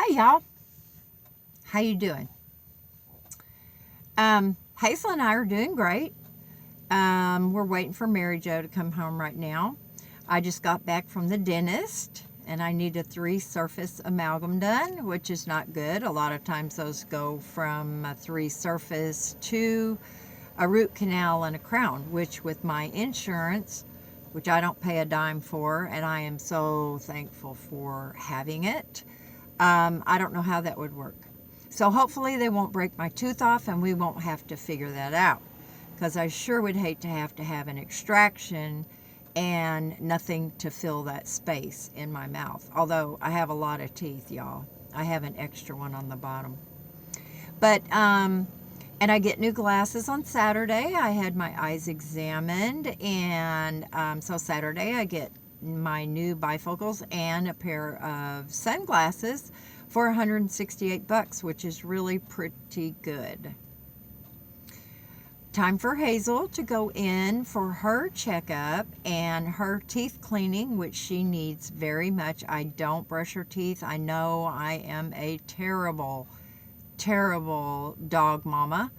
Hey y'all, how you doing? Hazel and I are doing great. We're waiting for Mary Jo to come home right now. I just got back from the dentist and I need a 3-surface amalgam done, which is not good. A lot of times those go from a 3-surface to a root canal and a crown, which with my insurance, which I don't pay a dime for, and I am so thankful for having it. I don't know how that would work. So hopefully they won't break my tooth off and we won't have to figure that out. Because I sure would hate to have an extraction and nothing to fill that space in my mouth. Although I have a lot of teeth, y'all. I have an extra one on the bottom. But, and I get new glasses on Saturday. I had my eyes examined. And so Saturday I get my new bifocals and a pair of sunglasses for $168, which is really pretty good. Time for Hazel to go in for her checkup and her teeth cleaning, which she needs very much. I don't brush her teeth. I know I am a terrible, terrible dog mama.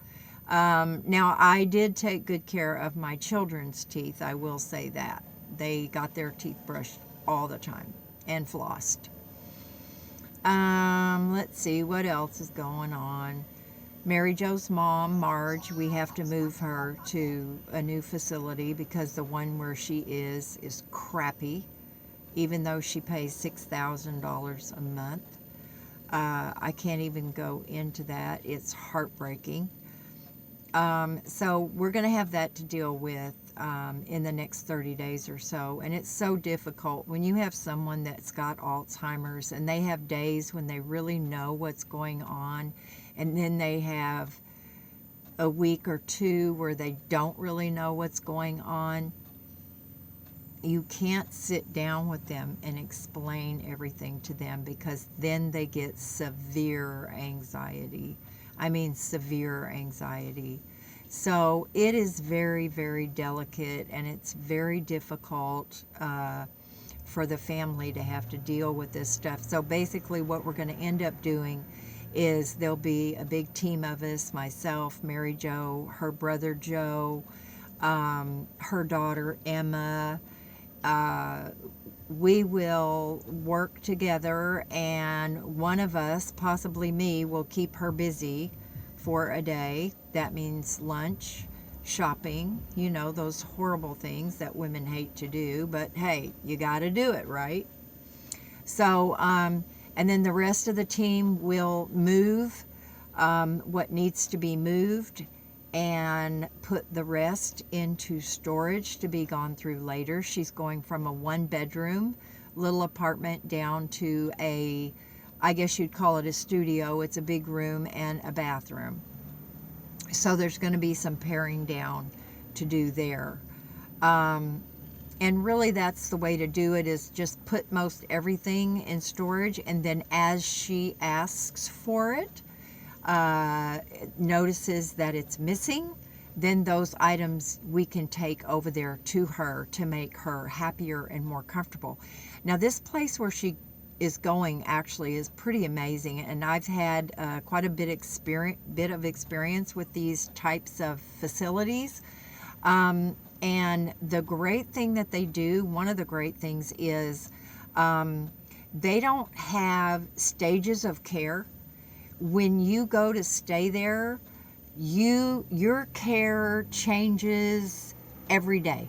Now, I did take good care of my children's teeth. I will say that. They got their teeth brushed all the time and flossed. Let's see what else is going on. Mary Jo's mom, Marge, we have to move her to a new facility because the one where she is crappy, even though she pays $6,000 a month. I can't even go into that. It's heartbreaking. So we're going to have that to deal with in the next 30 days or so. And it's so difficult when you have someone that's got Alzheimer's and they have days when they really know what's going on, and then they have a week or two where they don't really know what's going on. You can't sit down with them and explain everything to them because then they get severe anxiety. I mean, severe anxiety. So it is very, very delicate and it's very difficult for the family to have to deal with this stuff. So basically what we're going to end up doing is there'll be a big team of us, myself, Mary Jo, her brother Joe, her daughter Emma. We will work together, and one of us, possibly me, will keep her busy for a day. That means lunch, shopping, you know, those horrible things that women hate to do, but hey, you got to do it, right? So, and then the rest of the team will move what needs to be moved and put the rest into storage to be gone through later. She's going from a 1-bedroom little apartment down to a, I guess you'd call it a studio. It's a big room and a bathroom. So there's going to be some paring down to do there. And really that's the way to do it, is just put most everything in storage, and then as she asks for it, notices that it's missing, then those items we can take over there to her to make her happier and more comfortable. Now this place where she is going actually is pretty amazing, and I've had quite a bit of experience with these types of facilities. And the great thing that they do, one of the great things is they don't have stages of care. When you go to stay there, your care changes every day.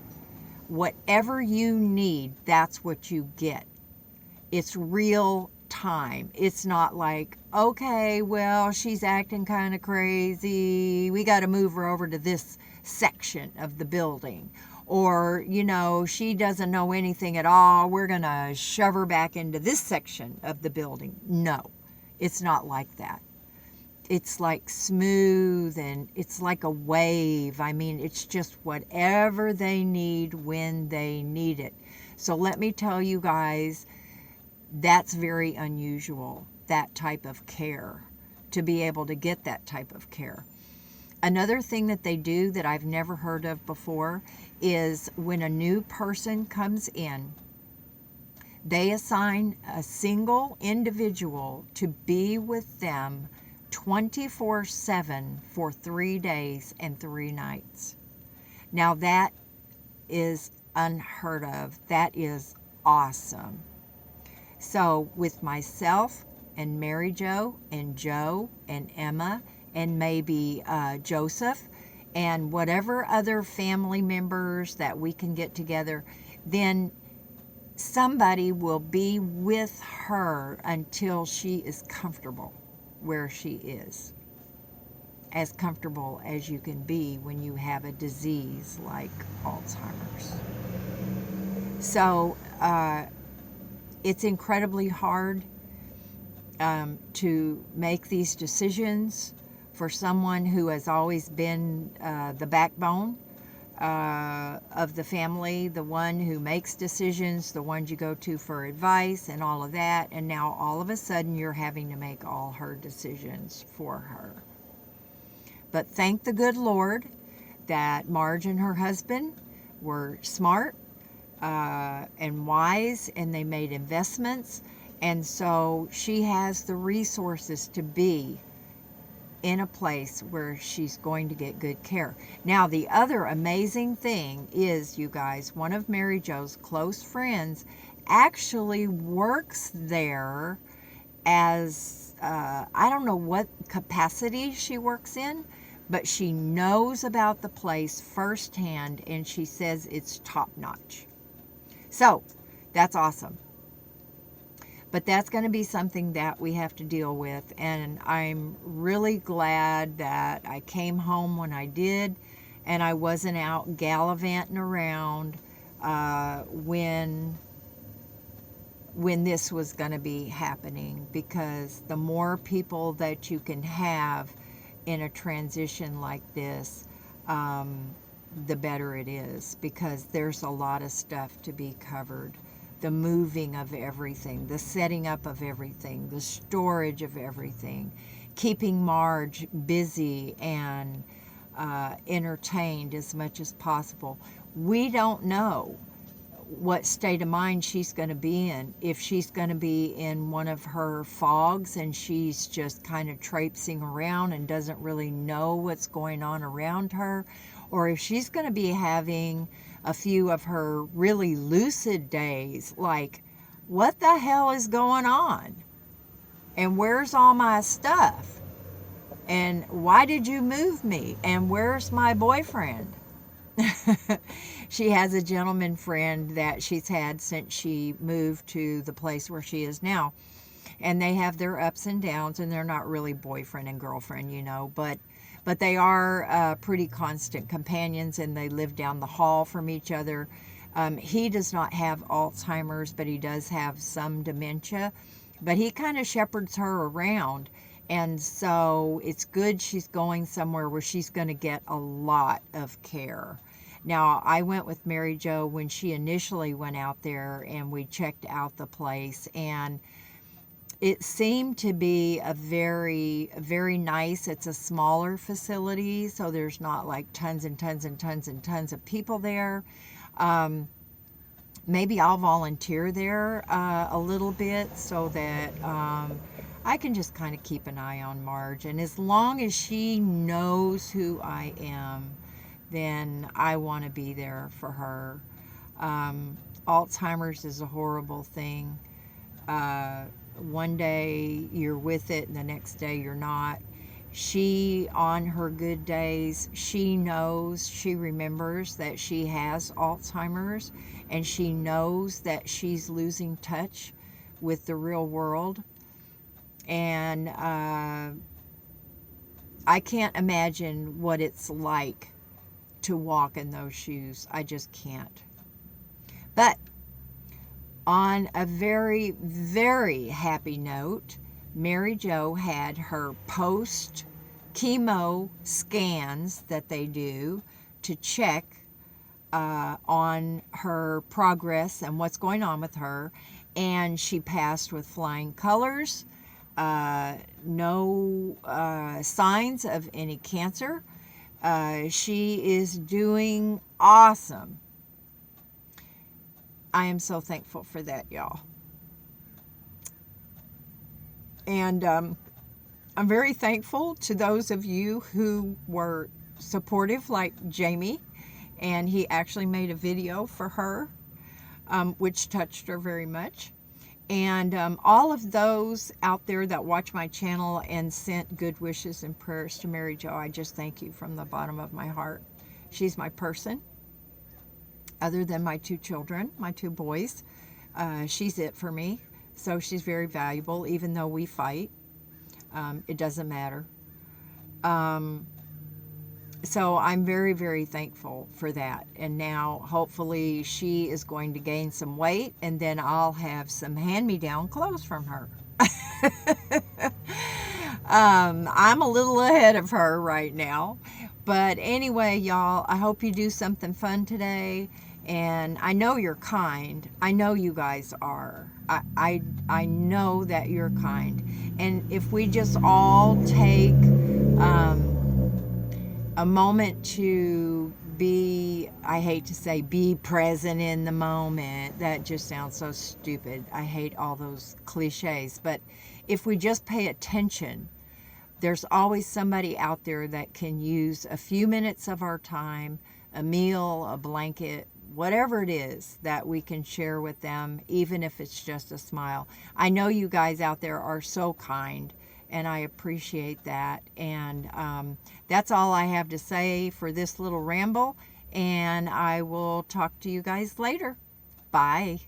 Whatever you need, that's what you get. It's real time. It's not like, okay, well, she's acting kind of crazy, we got to move her over to this section of the building, or you know, she doesn't know anything at all, we're gonna shove her back into this section of the building. No, it's not like that. It's like smooth, and it's like a wave. I mean, it's just whatever they need when they need it. So let me tell you guys, that's very unusual, that type of care, to be able to get that type of care. Another thing that they do that I've never heard of before is when a new person comes in, They assign a single individual to be with them 24/7 for 3 days and 3 nights. Now that is unheard of. That is awesome. So with myself and Mary Jo and Joe and Emma and maybe Joseph and whatever other family members that we can get together, then somebody will be with her until she is comfortable where she is. As comfortable as you can be when you have a disease like Alzheimer's. So it's incredibly hard to make these decisions for someone who has always been the backbone of the family, the one who makes decisions, the ones you go to for advice and all of that. And now all of a sudden you're having to make all her decisions for her. But thank the good Lord that Marge and her husband were smart and wise, and they made investments. And so she has the resources to be in a place where she's going to get good care. Now, the other amazing thing is, you guys, one of Mary Jo's close friends actually works there as, I don't know what capacity she works in, but she knows about the place firsthand, and she says it's top notch. So, that's awesome. But that's going to be something that we have to deal with, and I'm really glad that I came home when I did, and I wasn't out gallivanting around when this was going to be happening, because the more people that you can have in a transition like this, the better it is, because there's a lot of stuff to be covered. The moving of everything, the setting up of everything, the storage of everything, keeping Marge busy and entertained as much as possible. We don't know what state of mind she's going to be in. If she's going to be in one of her fogs and she's just kind of traipsing around and doesn't really know what's going on around her, or if she's going to be having a few of her really lucid days, like, what the hell is going on? And where's all my stuff? And why did you move me? And where's my boyfriend? She has a gentleman friend that she's had since she moved to the place where she is now. And they have their ups and downs, and they're not really boyfriend and girlfriend, you know, but they are pretty constant companions, and they live down the hall from each other. He does not have Alzheimer's, but he does have some dementia. But he kind of shepherds her around, and so it's good she's going somewhere where she's going to get a lot of care. Now, I went with Mary Jo when she initially went out there, and we checked out the place, and it seemed to be a very, very nice, it's a smaller facility, so there's not like tons and tons and tons and tons of people there. Maybe I'll volunteer there a little bit so that I can just kind of keep an eye on Marge. And as long as she knows who I am, then I want to be there for her. Alzheimer's is a horrible thing. One day you're with it and the next day you're not. She, on her good days, she knows, she remembers that she has Alzheimer's, and she knows that she's losing touch with the real world. And I can't imagine what it's like to walk in those shoes. I just can't. But on a very, very happy note, Mary Jo had her post-chemo scans that they do to check on her progress and what's going on with her, and she passed with flying colors. No signs of any cancer. She is doing awesome. I am so thankful for that, y'all. And I'm very thankful to those of you who were supportive, like Jamie, and he actually made a video for her, which touched her very much. And all of those out there that watch my channel and sent good wishes and prayers to Mary Jo, I just thank you from the bottom of my heart. She's my person. Other than my two children, my two boys, she's it for me. So she's very valuable, even though we fight. It doesn't matter. So I'm very, very thankful for that. And now hopefully she is going to gain some weight, and then I'll have some hand-me-down clothes from her. I'm a little ahead of her right now. But anyway, y'all, I hope you do something fun today. And I know you're kind. I know you guys are. I know that you're kind. And if we just all take a moment to be, I hate to say, be present in the moment. That just sounds so stupid. I hate all those cliches. But if we just pay attention, there's always somebody out there that can use a few minutes of our time, a meal, a blanket, whatever it is that we can share with them, even if it's just a smile. I know you guys out there are so kind, and I appreciate that. And that's all I have to say for this little ramble, and I will talk to you guys later. Bye.